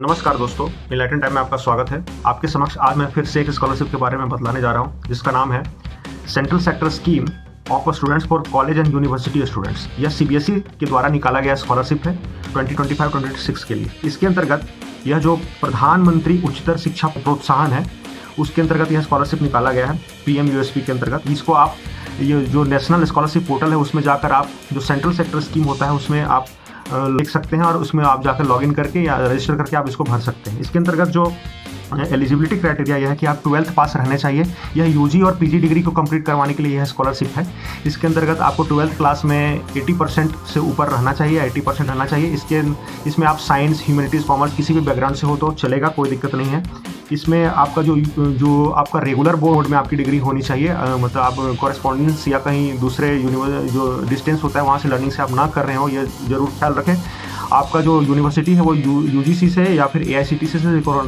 नमस्कार दोस्तों, enlighten time में आपका स्वागत है। आपके समक्ष आज मैं फिर से एक स्कॉलरशिप के बारे में बतलाने जा रहा हूं, जिसका नाम है central sector scheme of students for college and university students. यह सीबीएसई के द्वारा निकाला गया स्कॉलरशिप है 2025-26 के लिए। इसके अंतर्गत यह जो प्रधानमंत्री उच्चतर शिक्षा प्रोत्साहन है, उसके अंतर्गत यह स्कॉलरशिप निकाला गया है PMUSP के अंतर्गत। इसको आप ये जो नेशनल स्कॉलरशिप पोर्टल है, उसमें जाकर आप जो सेंट्रल सेक्टर स्कीम होता है उसमें आप लिख सकते हैं और उसमें आप जाकर लॉगिन करके या रजिस्टर करके आप इसको भर सकते हैं। इसके अंतर्गत जो एलिजिबिलिटी क्राइटेरिया यह है कि आप 12th पास रहने चाहिए। यह यूजी और पीजी डिग्री को कंप्लीट करवाने के लिए यह स्कॉलरशिप है। इसके अंतर्गत आपको 12th क्लास में 80% से ऊपर रहना चाहिए, 80% रहना चाहिए। इसमें आप साइंस, ह्यूमैनिटीज़, कॉमर्स किसी भी बैकग्राउंड से हो तो चलेगा, कोई दिक्कत नहीं है। इसमें आपका जो आपका रेगुलर बोर्ड में आपकी डिग्री होनी चाहिए, मतलब आप कॉरेस्पॉन्डेंस या कहीं दूसरे जो डिस्टेंस होता है वहाँ से लर्निंग से आप ना कर रहे हो, ये ज़रूर ख्याल रखें। आपका जो यूनिवर्सिटी है वो यूजीसी से या फिर AICTE से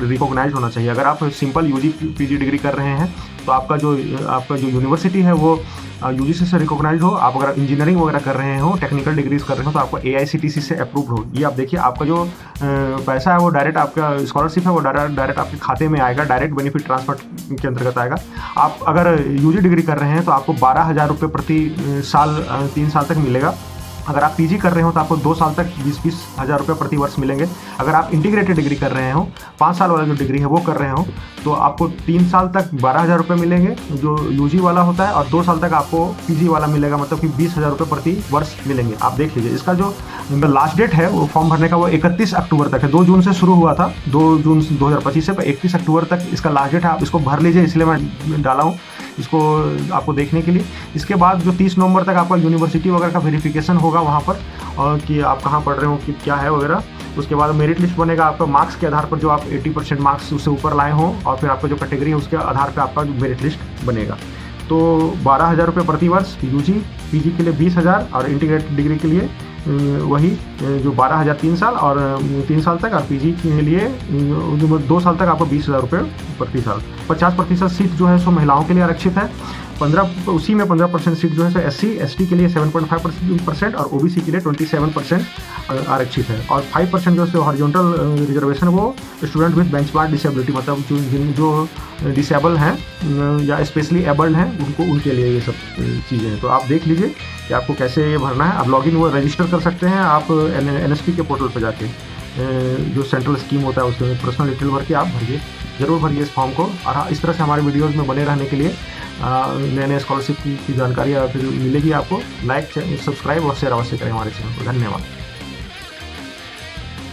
रिकॉग्नाइज होना चाहिए। अगर आप सिंपल यूजी पीजी डिग्री कर रहे हैं तो आपका जो यूनिवर्सिटी है वो यूजीसी से रिकॉग्नाइज हो। आप अगर इंजीनियरिंग वगैरह कर रहे हो, टेक्निकल डिग्रीज कर रहे हो, तो आपको AICTE से अप्रूव्ड हो। ये आप देखिए, आपका जो पैसा है वो डायरेक्ट, आपका स्कॉलरशिप है वो डायरेक्ट आपके खाते में आएगा, डायरेक्ट बेनिफिट ट्रांसफर के अंतर्गत आएगा। आप अगर यूजी डिग्री कर रहे हैं तो आपको 12,000 रुपये प्रति साल 3 साल तक मिलेगा। अगर आप पीजी कर रहे हो तो आपको 2 साल तक 20-20 हज़ार रुपये प्रति वर्ष मिलेंगे। अगर आप इंटीग्रेटेड डिग्री कर रहे हो, 5 साल वाला जो डिग्री है वो कर रहे हो, तो आपको 3 साल तक 12,000 रुपये मिलेंगे जो यूजी वाला होता है, और 2 साल तक आपको पीजी वाला मिलेगा, मतलब कि 20,000 रुपये प्रति वर्ष मिलेंगे। आप देख लीजिए, इसका जो लास्ट डेट है वो फॉर्म भरने का वो 31 अक्टूबर तक है। 2 जून से शुरू हुआ था, 2 जून 2025 से 31 अक्टूबर तक इसका लास्ट डेट है। आप इसको भर लीजिए, इसलिए मैं डाला हूँ इसको आपको देखने के लिए। इसके बाद जो 30 नवंबर तक आपका यूनिवर्सिटी वगैरह का वेरिफिकेशन होगा वहाँ पर, और कि आप कहाँ पढ़ रहे हो, कि क्या है वगैरह। उसके बाद मेरिट लिस्ट बनेगा आपका मार्क्स के आधार पर, जो आप 80% मार्क्स उससे ऊपर लाए हों, और फिर आपका जो कैटेगरी है उसके आधार पर आपका मेरिट लिस्ट बनेगा। तो 12,000 रुपये प्रति वर्ष यूजी, पीजी के लिए 20,000 और इंटीग्रेटेड डिग्री के लिए वही जो 12,000 3 साल और 3 साल तक, और पीजी के लिए 2 साल तक आपको 20,000 रुपये प्रति साल। 50% सीट जो है सो महिलाओं के लिए आरक्षित है। 15% सीट जो है सो SC ST के लिए 7.5% और OBC के लिए 27% आरक्षित है। और 5% जो हॉरिजॉन्टल रिजर्वेशन वो स्टूडेंट विद बेंचमार्क डिसेबिलिटी, मतलब जो डिसेबल हैं या स्पेशली एबल्ड हैं उनके लिए ये सब चीज़ें हैं। तो आप देख लीजिए कि आपको कैसे ये भरना है। आप लॉगिन वो रजिस्टर कर सकते हैं आप NSP के पोर्टल पर जाके, जो सेंट्रल स्कीम होता है उसमें पर्सनल डिटेल भर के आप भरिए, ज़रूर भरिए इस फॉर्म को। और इस तरह से हमारे वीडियोज़ में बने रहने के लिए नए नए स्कॉलरशिप की जानकारी फिर मिलेगी आपको। लाइक, सब्सक्राइब और शेयर अवश्य करें हमारे चैनल को। धन्यवाद।